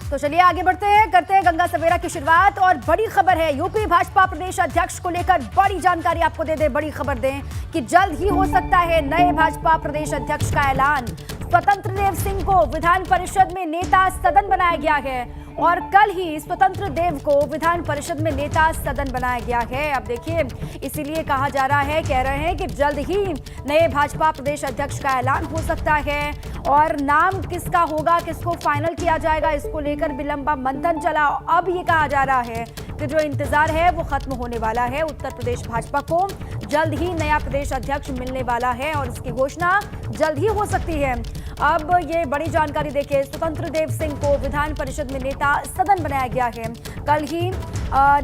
तो चलिए आगे बढ़ते हैं, करते हैं गंगा सवेरा की शुरुआत। और बड़ी खबर है, यूपी भाजपा प्रदेश अध्यक्ष को लेकर बड़ी जानकारी आपको दे दे, बड़ी खबर दें कि जल्द ही हो सकता है नए भाजपा प्रदेश अध्यक्ष का ऐलान। स्वतंत्र देव सिंह को विधान परिषद में नेता सदन बनाया गया है और कल ही स्वतंत्र देव को विधान परिषद में नेता सदन बनाया गया है। अब देखिए, इसीलिए कहा जा रहा है, कह रहे हैं कि जल्द ही नए भाजपा प्रदेश अध्यक्ष का ऐलान हो सकता है और नाम किसका होगा, किसको फाइनल किया जाएगा, इसको लेकर भी लंबा मंथन चला। अब ये कहा जा रहा है कि जो इंतजार है वो खत्म होने वाला है। उत्तर प्रदेश भाजपा को जल्द ही नया प्रदेश अध्यक्ष मिलने वाला है और इसकी घोषणा जल्द ही हो सकती है। अब ये बड़ी जानकारी देखिए, स्वतंत्र देव सिंह को विधान परिषद में नेता सदन बनाया गया है। कल ही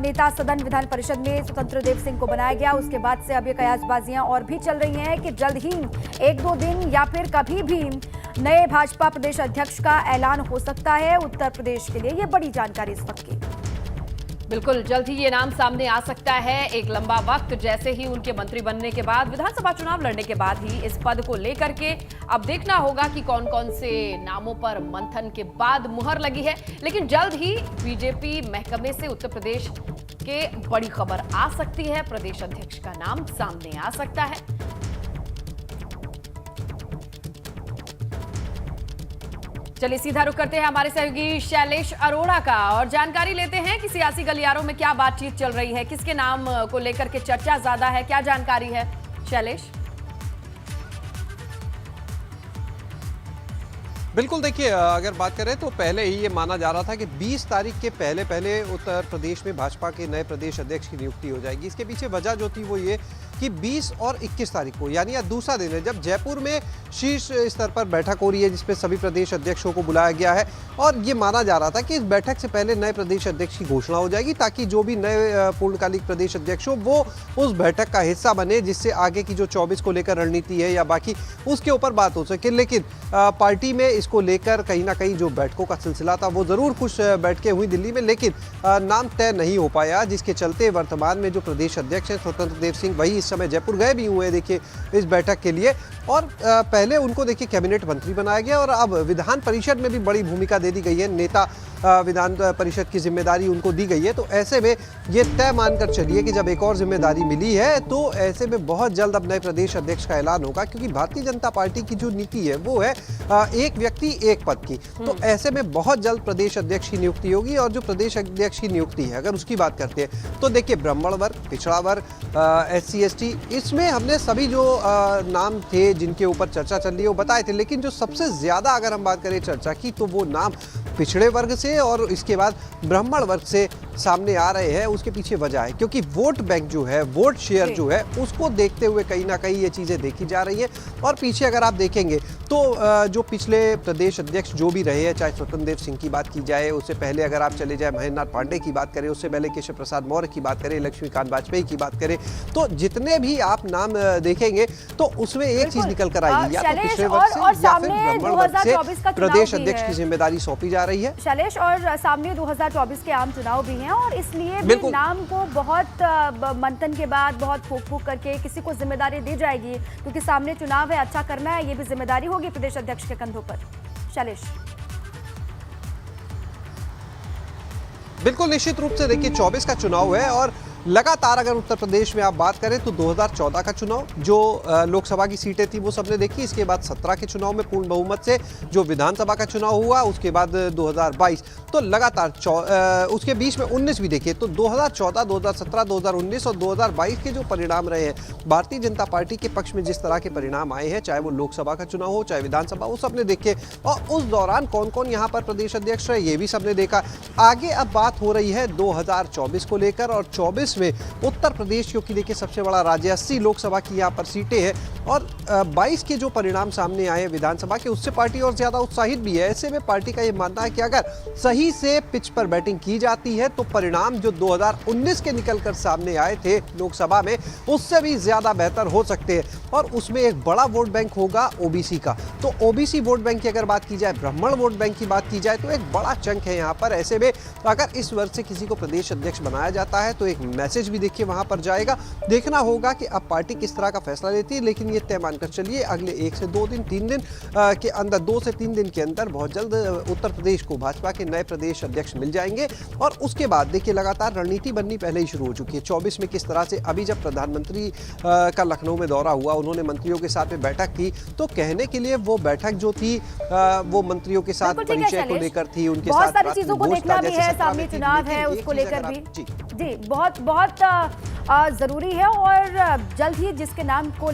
नेता सदन विधान परिषद में स्वतंत्र देव सिंह को बनाया गया। उसके बाद से अब ये कयासबाजियां और भी चल रही हैं कि जल्द ही 1-2 दिन या फिर कभी भी नए भाजपा प्रदेश अध्यक्ष का ऐलान हो सकता है उत्तर प्रदेश के लिए। ये बड़ी जानकारी इस वक्त की। बिल्कुल, जल्द ही ये नाम सामने आ सकता है। एक लंबा वक्त जैसे ही उनके मंत्री बनने के बाद, विधानसभा चुनाव लड़ने के बाद ही इस पद को लेकर के अब देखना होगा कि कौन कौन से नामों पर मंथन के बाद मुहर लगी है। लेकिन जल्द ही बीजेपी महकमे से उत्तर प्रदेश के बड़ी खबर आ सकती है, प्रदेश अध्यक्ष का नाम सामने आ सकता है। चलिए सीधा रुख करते हैं हमारे सहयोगी शैलेश अरोड़ा का और जानकारी लेते हैं कि सियासी गलियारों में क्या बातचीत चल रही है, किसके नाम को लेकर के चर्चा ज्यादा है, क्या जानकारी है शैलेश? बिल्कुल, देखिए अगर बात करें तो पहले ही ये माना जा रहा था कि 20 तारीख के पहले उत्तर प्रदेश में भाजपा के नए प्रदेश अध्यक्ष की नियुक्ति हो जाएगी। इसके पीछे वजह जो थी वो ये कि 20 और 21 तारीख को, यानी आज दूसरा दिन है जब जयपुर में शीर्ष स्तर पर बैठक हो रही है जिसमें सभी प्रदेश अध्यक्षों को बुलाया गया है। और ये माना जा रहा था कि इस बैठक से पहले नए प्रदेश अध्यक्ष की घोषणा हो जाएगी ताकि जो भी नए पूर्णकालिक प्रदेश अध्यक्ष हो वो उस बैठक का हिस्सा बने, जिससे आगे की जो 24 को लेकर रणनीति है या बाकी उसके ऊपर बात हो सके। लेकिन पार्टी में इसको लेकर कहीं ना कहीं जो बैठकों का सिलसिला था वो जरूर कुछ बैठकें हुई दिल्ली में, लेकिन नाम तय नहीं हो पाया, जिसके चलते वर्तमान में जो प्रदेश अध्यक्ष हैं स्वतंत्र देव सिंह, वही इस समय जयपुर गए भी हुए देखिए इस बैठक के लिए। और पहले उनको देखिए कैबिनेट मंत्री बनाया गया और अब विधान परिषद में भी बड़ी भूमिका दे दी गई है, नेता विधान परिषद की जिम्मेदारी उनको दी गई है। तो ऐसे में ये तय मानकर चलिए कि जब एक और जिम्मेदारी मिली है तो ऐसे में बहुत जल्द अब नए प्रदेश अध्यक्ष का ऐलान होगा, क्योंकि भारतीय जनता पार्टी की जो नीति है वो है एक व्यक्ति एक पद की। तो ऐसे में बहुत जल्द प्रदेश अध्यक्ष की नियुक्ति होगी। और जो प्रदेश अध्यक्ष की नियुक्ति है अगर उसकी बात करते हैं तो देखिए ब्राह्मण वर्ग, पिछड़ा वर्ग, SC ST, इसमें हमने सभी जो नाम थे जिनके ऊपर चर्चा चल रही है वो बताए थे। लेकिन जो सबसे ज्यादा अगर हम बात करें चर्चा की तो वो नाम पिछड़े वर्ग से और इसके बाद ब्राह्मण वर्ग से सामने आ रहे हैं। उसके पीछे वजह है क्योंकि वोट बैंक जो है, वोट शेयर जो है, उसको देखते हुए कहीं ना कहीं ये चीज़ें देखी जा रही है। और पीछे अगर आप देखेंगे तो जो पिछले प्रदेश अध्यक्ष जो भी रहे हैं, चाहे स्वतंत्र देव सिंह की बात की जाए, उससे पहले अगर आप चले जाए महेंद्र नाथ पांडे की बात करें, उससे पहले केशव प्रसाद मौर्य की बात करें, लक्ष्मीकांत वाजपेयी की बात करें, तो जितने भी आप नाम देखेंगे तो उसमें एक चीज निकल कर आएगी, या तो पिछड़े वर्ग से या फिर ब्राह्मण वर्ग से प्रदेश अध्यक्ष की जिम्मेदारी सौंपी जा रही है। शैलेश, और सामने 2024 के आम चुनाव भी हैं और इसलिए भी नाम को बहुत मंथन के बाद बहुत फूक करके किसी को जिम्मेदारी दी जाएगी, क्योंकि सामने चुनाव है, अच्छा करना है, ये भी जिम्मेदारी होगी प्रदेश अध्यक्ष के कंधों पर। शैलेश, बिल्कुल निश्चित रूप से देखिए 24 का चुनाव है और लगातार अगर उत्तर प्रदेश में आप बात करें तो 2014 का चुनाव जो लोकसभा की सीटें थी वो सबने देखी, इसके बाद 17 के चुनाव में पूर्ण बहुमत से जो विधानसभा का चुनाव हुआ, उसके बाद 2022, तो लगातार उसके बीच में 19 भी देखिए तो 2014, 2017, 2019 और 2022 के जो परिणाम रहे हैं भारतीय जनता पार्टी के पक्ष में, जिस तरह के परिणाम आए हैं, चाहे वो लोकसभा का चुनाव हो चाहे विधानसभा, वो सबने देखे। और उस दौरान कौन कौन यहाँ पर प्रदेश अध्यक्ष रहे ये भी सबने देखा। आगे अब बात हो रही है 2024 को लेकर और 24 में उत्तर प्रदेश, क्योंकि देखिए सबसे बड़ा राज्य, 80 लोकसभा की यहाँ पर सीटें हैं और 22 के जो परिणाम सामने आए विधानसभा के, उससे पार्टी और ज्यादा उत्साहित भी है। ऐसे में पार्टी का ये मानना है कि अगर सही से पिच पर बैटिंग की जाती है तो परिणाम जो 2019 के निकलकर सामने आए थे लोकसभा में, उससे भी ज्यादा बेहतर हो सकते हैं। और उसमें एक बड़ा वोट बैंक होगा ओबीसी का। तो ओबीसी वोट बैंक की अगर बात की जाए, ब्राह्मण वोट बैंक की बात की जाए तो एक बड़ा चंक है यहाँ पर। ऐसे में अगर इस वर्ष से किसी को प्रदेश अध्यक्ष बनाया जाता है तो एक मैसेज भी देखिए वहां पर जाएगा। देखना होगा कि अब पार्टी किस तरह का फैसला लेती है, लेकिन ये तय मानकर चलिए अगले 1 से 2 दिन 3 दिन के अंदर, 2 से 3 दिन के अंदर बहुत जल्द उत्तर प्रदेश को भाजपा के नए प्रदेश अध्यक्ष मिल जाएंगे। और उसके बाद देखिए लगातार रणनीति बननी पहले ही शुरू हो चुकी है। 24 में किस तरह से, अभी जब प्रधानमंत्री का लखनऊ में दौरा हुआ, उन्होंने मंत्रियों के साथ में बैठक की, तो कहने के लिए वो बैठक जो थी वो मंत्रियों के साथ परिचय को लेकर थी, उनके साथ बहुत सारी चीजों को देखना भी है, सामने चुनाव है, उसको लेकर भी जी बहुत बहुत जरूरी है। और जल्द ही जिसके नाम को